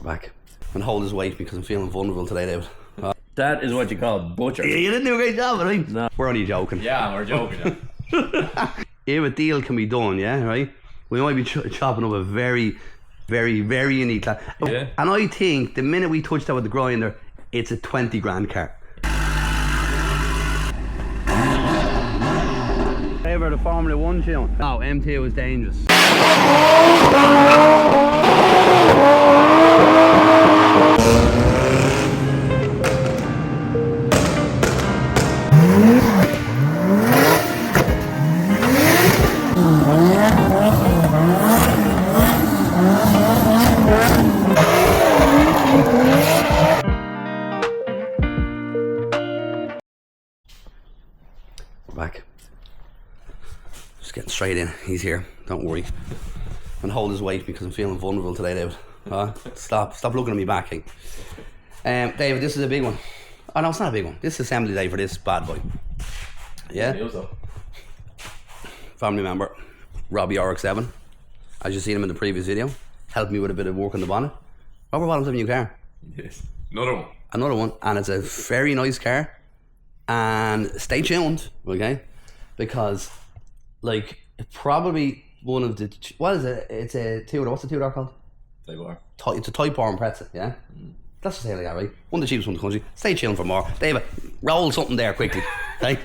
We're back. I'm gonna hold his weight because I'm feeling vulnerable today, David. That is what you call butcher. Yeah, you didn't do a great job, right? No. We're only joking. Yeah, we're joking. If a deal can be done, yeah, right? We might be chopping up a very unique car. Yeah. And I think the minute we touch that with the grinder, it's a 20 grand car. Ever the Formula 1 tune? No, M2 was dangerous. We're back. Just getting straight in. He's here. Don't worry. I'm gonna hold his weight because I'm feeling vulnerable today, David. Stop looking at me backing. David, this is a big one. Oh no, it's not a big one. This is assembly day for this bad boy. Yeah? Family member, Robbie RX7. As you seen him in the previous video. Helped me with a bit of work on the bonnet. Robert Bottom's have a new car. Yes. Another one. Another one. And it's a very nice car. And stay tuned, okay? Because, like, probably one of the... What is it? It's a two-door. What's the two-door called? Type R. It's a Type R and Pretzel, yeah? That's just how they got, right? One of the cheapest ones in the country. Stay tuned for more. David, roll something there quickly, okay?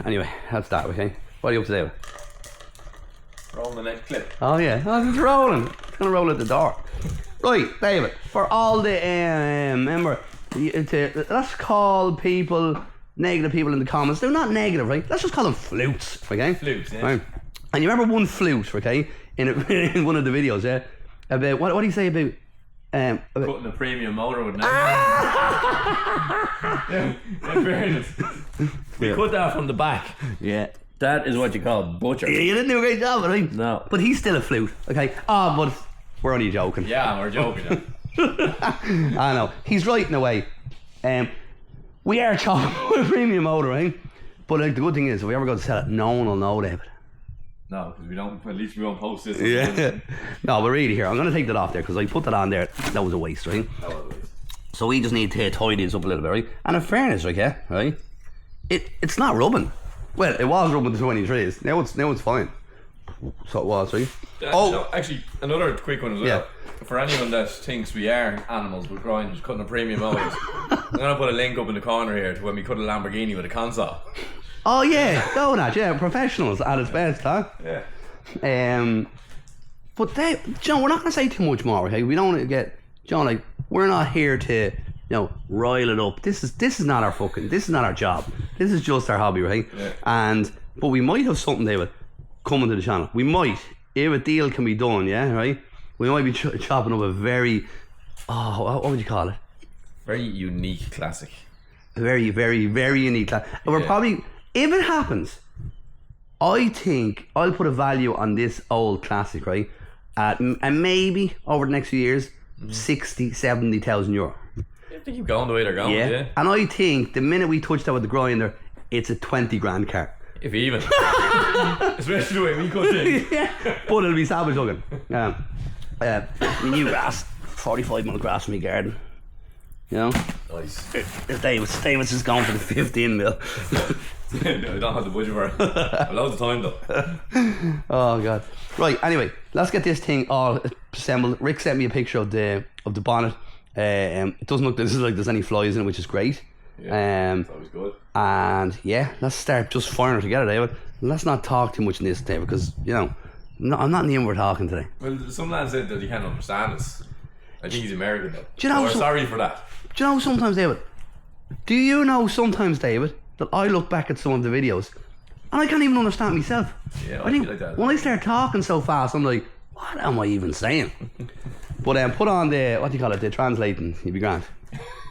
Anyway, that's that, okay? What are you up to, David? Rolling the next clip. Oh, yeah. Oh, it's rolling. It's going to roll at the door. Right, David, for all the... remember, let's call people... Negative people in the comments. They're not negative, right? Let's just call them flutes, okay? Flutes, yeah. Right. And you remember one flute, okay? In one of the videos, yeah? About what do you say about Putting a premium motor with yeah, in fairness. We cut that from the back. Yeah. That is what you call butcher. Yeah, you didn't do a great job, right? No. But he's still a flute, okay? Oh, but we're only joking. Yeah, we're joking. I know. He's right in a way. We are chopping with a premium motor, right? But like the good thing is, if we ever go to sell it, no one will know, David. No, because we don't. At least we won't post this. Yeah. No, but really here, I'm going to take that off there because I put that on there. That was a waste, right? That was a waste. So we just need to tidy this up a little bit, right? And in fairness, like, yeah, right? It's not rubbing. Well, it was rubbing the 23s. Now it's fine. So it was, right? No, actually, another quick one as well. Yeah. For anyone that thinks we are animals with grinders cutting a premium motors, I'm going to put a link up in the corner here to when we cut a Lamborghini with a console. Oh yeah, donut, yeah, professionals at its best, huh? Yeah. But they, John, we're not going to say too much more, okay? We don't want to get, John, like, we're not here to, rile it up. This is not our this is not our job. This is just our hobby, right? Yeah. But we might have something, David, coming to the channel. We might, if a deal can be done, yeah, right? We might be chopping up a very, what would you call it? Very unique classic. A very unique classic. And we're probably, if it happens, I think I'll put a value on this old classic, right? And maybe over the next few years, 60, 70,000 euro. If they keep going the way they're going, yeah. And I think the minute we touch that with the grinder, it's a 20 grand car. If even. Especially the way we cut it. Yeah. But it'll be savage looking. New grass, 45 mil grass in my garden. You know? Nice. If Davis is going for the 15 mil. I don't have the budget for it. Loads of time though. Oh god. Right, anyway, let's get this thing all assembled. Rick sent me a picture of the bonnet. It doesn't look like there's any flies in it, which is great. Yeah, it's always good. And yeah, let's start just firing it together, David. Let's not talk too much in this, David, because I'm not in the mood for talking today. Well, some lads said that he can't understand us. I think he's American though. Do you know we're sorry for that. Do you know sometimes, David? Do you know sometimes, David, that I look back at some of the videos and I can't even understand myself? Yeah, I think like that. when I start talking so fast, I'm like, what am I even saying? But put on the, what do you call it, the translating, you'd be grand.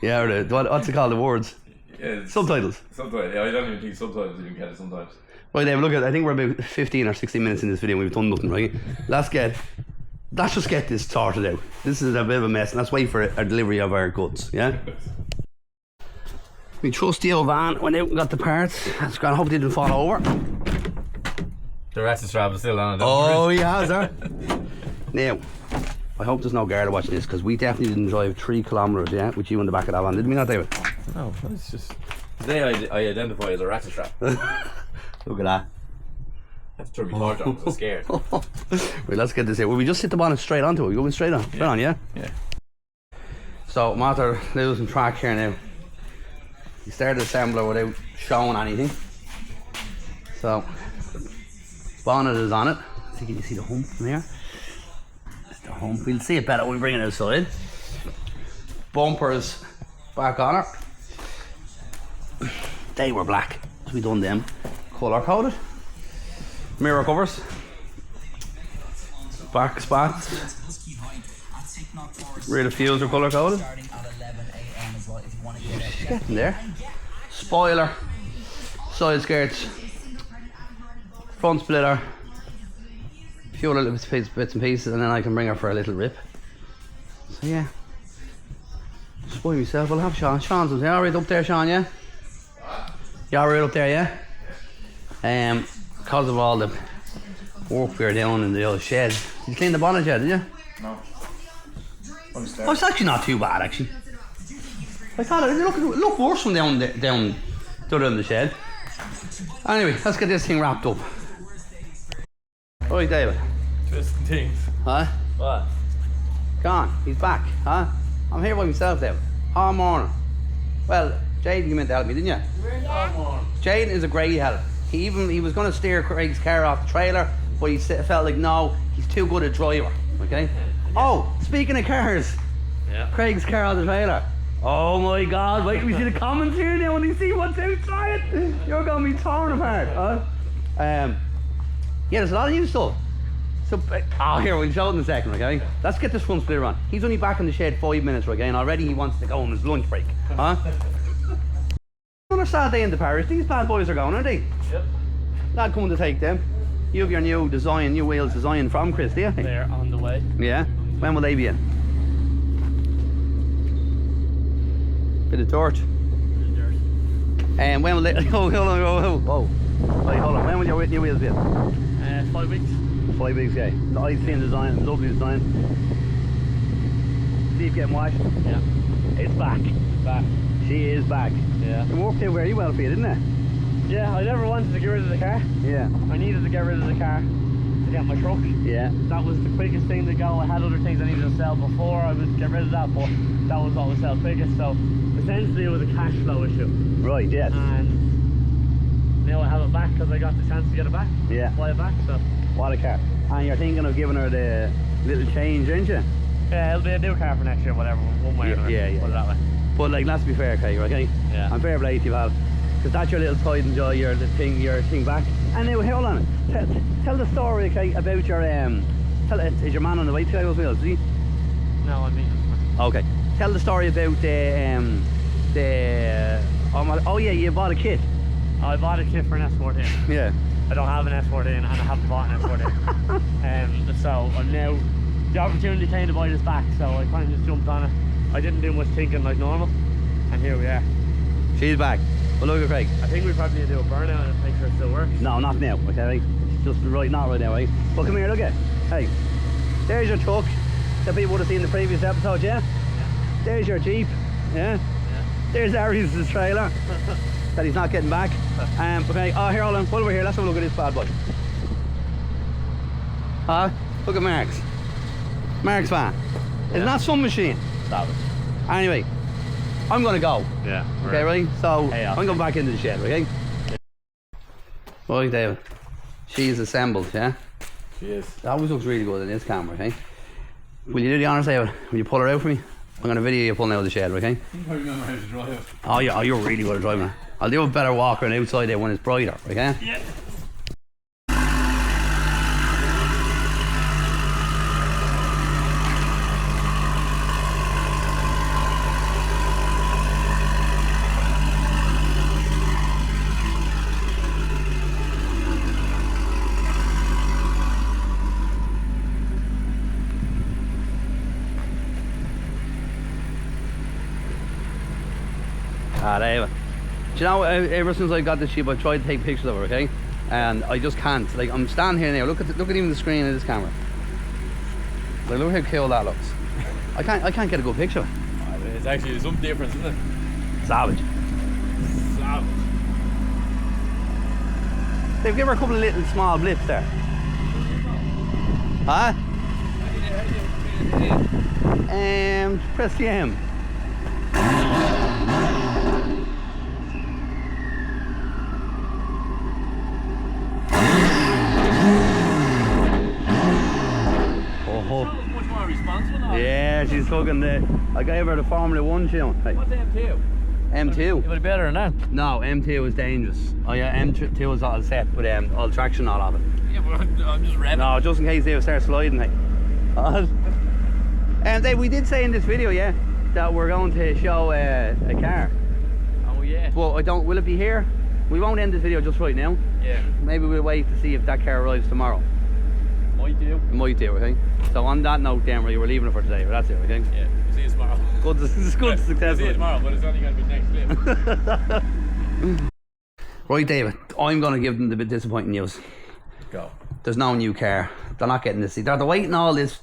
Yeah, or what's it called, the words? Yeah, subtitles. Subtitles, yeah, I don't even think subtitles even get it sometimes. Right, David, look, I think we're about 15 or 16 minutes in this video and we've done nothing, right? Let's just get this sorted out. This is a bit of a mess, and let's wait for a delivery of our goods, yeah? We trusty old van went out and got the parts. That's grand. I hope they didn't fall over. The rest of the strap is still on it. Oh, he has, huh? Now, I hope there's no Garda watching this, because we definitely didn't drive 3 kilometres, yeah, with you in the back of that van, didn't we not, David? No, it's just today I identify as a ratchet strap. Look at that. I have to turn my torch on, I'm scared. Right, let's get this here. Will we just sit the bonnet straight onto it? We going straight on? Straight on, yeah? Yeah. So I'm after losing track here now. He started the assembler without showing anything. So bonnet is on it. I think you can see the hump from here. That's the hump. We'll see it better when we bring it outside. Bumper is back on it. They were black, so we done them. Colour coded. Mirror covers. Back spots. Rear diffuser colour coded. Getting there. Spoiler. Side skirts. Front splitter. A few other little bits and pieces, and then I can bring her for a little rip. So yeah. Spoil myself. I'll have Sean. Sean's alright up there, Sean, yeah? You alright up there, yeah? Because of all the work we were doing in the old shed. You cleaned the bonnet yet, did you? No. Oh, it's actually not too bad, actually. I thought it looked worse from down in the shed. Anyway, let's get this thing wrapped up. Alright, David. Twisting things. Huh? What? Gone. He's back. Huh? I'm here by myself, David. All morning. Well, Jaden came in to help me, didn't you? All morning. Jaden is a great help. He was going to steer Craig's car off the trailer, but he felt like, no, he's too good a driver. Okay? Oh, speaking of cars, Yeah. Craig's car on the trailer. Oh my God, wait till we see the comments here now when you see what's outside. You're going to be torn apart. Huh? Yeah, there's a lot of new stuff. So, here, we'll show it in a second, okay? Let's get this front splitter on. He's only back in the shed 5 minutes, okay? And already he wants to go on his lunch break. Huh? Another sad day in the parish. These bad boys are going, aren't they? Yep. Lad coming to take them. You have your new wheels design from Chris, do you? They're on the way. Yeah? When will they be in? Bit of dirt. And when will they... Oh, hold on. Right, hold on. When will your new wheels be in? 5 weeks. 5 weeks, yeah. Nice clean design, lovely design. Steve getting washed. Yeah. It's back. Back. She is back. Yeah. It worked out very well for you, didn't it? Yeah, I never wanted to get rid of the car. Yeah. I needed to get rid of the car to get my truck. Yeah. That was the quickest thing to go. I had other things I needed to sell before I would get rid of that, but that was what would sell quickest. So essentially it was a cash flow issue. Right, yes. And now I have it back because I got the chance to get it back. Yeah. Buy it back, so. What a car. And you're thinking of giving her the little change, aren't you? Yeah, it'll be a new car for next year, whatever, one way or another. Yeah, yeah. Put it that way. But like, let's be fair, Craig, okay? Yeah. I'm fair play to you, pal. Because that's your little pride and joy, your thing back. And now, hold on. Tell the story, okay, about your is your man on the way to those wheels, is he? No, I mean. Okay. Tell the story about oh yeah, you bought a kit. I bought a kit for an S14. Yeah. I don't have an S14 and I haven't bought an S14. So I'm now, the opportunity came to buy this back, so I kind of just jumped on it. I didn't do much thinking like normal, and here we are. She's back. Well, look at Craig. I think we probably need to do a burnout and make sure it still works. No, not now, okay? Just not right now, right? But come here, look at. Hey, there's your truck that people would have seen in the previous episode, yeah? There's your Jeep, yeah? There's Ari's trailer that he's not getting back. Okay, oh, here, hold on, while we're here, let's have a look at this bad boy. Look at Mark's van. It's not some machine. Stop it. Anyway, I'm gonna go. Yeah. Okay, right? So, Hey, I'm going back into the shed, okay? Right, David. She's assembled, yeah? She is. That always looks really good in this camera, okay? Will you do the honours, David? Will you pull her out for me? I'm going to video you pulling out of the shed, okay? I remember how to drive. Oh, you're really good at driving her. I'll do a better walk around outside there when it's brighter, okay? Yeah. David. Do you know, ever since I got this Jeep, I've tried to take pictures of her, okay? And I just can't. Like, I'm standing here now. Look at even the screen of this camera. Like, look how cool that looks. I can't get a good picture. It's actually some difference, isn't it? Savage. Savage. They've given her a couple of little small blips there. Huh? Press the M. Much more responsible now. Yeah, she's fucking the. I gave her the Formula 1 tune. Hey. What's M2? M2. It would be better than that. No, M2 is dangerous. Oh yeah, M2 is all set, but all traction all of it. Yeah, but I'm just revving. No, just in case they start sliding. Hey. And we did say in this video, yeah, that we're going to show a car. Oh yeah. But I don't. Will it be here? We won't end this video just right now. Yeah. Maybe we'll wait to see if that car arrives tomorrow. Might do. It might do, I think. So on that note, then, we're leaving it for today. But that's it, I think. Yeah. We'll see you tomorrow. Good. It's good. We'll see Successful. you tomorrow, but it's only going to be next clip. Right, David. I'm going to give them the bit disappointing news. Go. There's no new car. They're not getting this. They're waiting all this.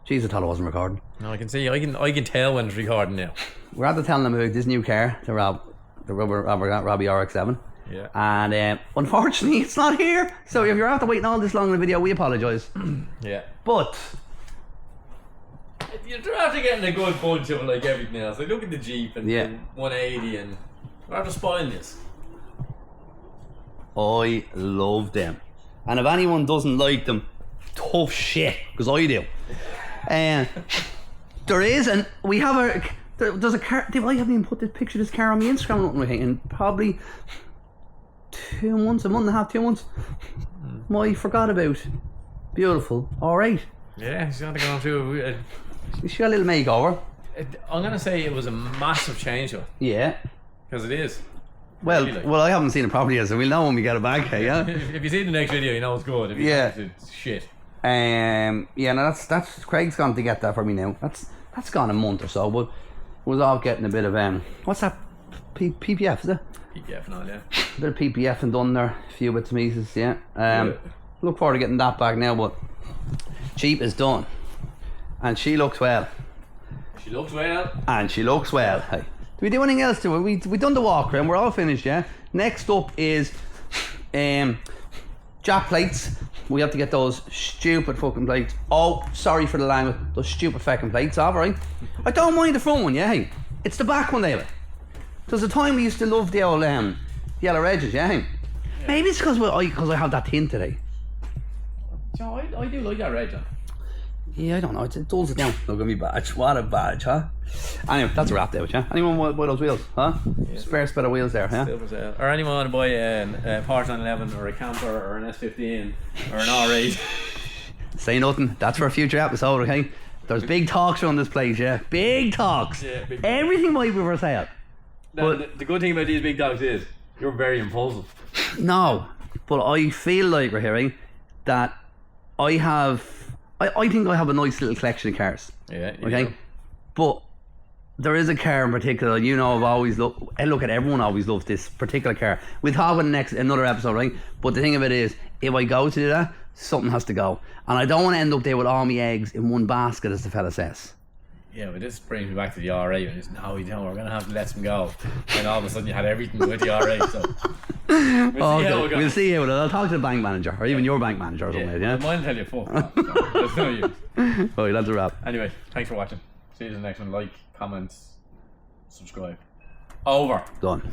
Jeez, I thought I wasn't recording. No, I can see. I can tell when it's recording now. We're after telling them about this new car, the Robbie RX-7. Yeah. And unfortunately, it's not here. So if you're after waiting all this long in the video, we apologise. Yeah. But You're after getting a good bunch of like everything else. Like look at the Jeep and, yeah. and 180 and we're after spoiling this. I love them. And if anyone doesn't like them, tough shit, because I do. There is, and we have there's a car. I haven't even put this picture of this car on my Instagram or nothing, in probably 2 months, a month and a half, 2 months. I forgot about. Beautiful. Alright. Yeah, she's gonna go through. She got a little makeover. I'm gonna say it was a massive change though. Yeah. Because it is. Well, Really? well, I haven't seen it properly yet, so we'll know when we get it back. Yeah. If you see the next video, you know it's good. If you Yeah. don't, it's shit. Yeah. No, that's Craig's gone to get that for me now. That's gone a month or so, but was all getting a bit of what's that? PPF, is it? PPF and all, yeah. A bit of PPF and done there, a few bits and pieces, yeah. Look forward to getting that back now, but Jeep is done, and she looks well. She looks well. And she looks well. Hey. Do we do anything else to it? We done the walk around. We're all finished, yeah. Next up is jack plates. We have to get those stupid fucking plates. Oh, sorry for the language. Those stupid fucking plates off, right? I don't mind the front one, yeah. Hey. It's the back one, David. There's a time we used to love the old yellow edges, yeah. Hey. Maybe it's because I have that tint today. So I do like that red, John. Yeah, I don't know. It dulls it down. Look at me badge. What a badge, huh? Anyway, that's a wrap, David, yeah? Anyone want to buy those wheels, huh? Yeah. Spare set of wheels there, huh? Still for sale. Or anyone want to buy a Porsche 911 or a camper or an S15 or an R8. Say nothing. That's for a future episode, okay? There's big talks on this place, yeah? Big talks. Yeah, big Everything might be for sale. But the good thing about these big dogs is you're very impulsive. No, but I feel like we're hearing that I think I have a nice little collection of cars. Yeah. Okay. Do. But there is a car in particular, you know, I've always looked at everyone always loved this particular car. We'll talk about another episode, right? But the thing of it is, if I go to do that, something has to go. And I don't want to end up there with all my eggs in one basket, as the fella says. Yeah, but this brings me back to the R8 and it's no, we don't, we're going to have to let them go. And all of a sudden you had everything with the R8, so we'll see how it goes. I'll talk to the bank manager, or even your bank manager or something, yeah? Mine tell you fuck off, so there's no use. Alright, that's a wrap. Anyway, thanks for watching. See you in the next one. Like, comment, subscribe. Over. Done.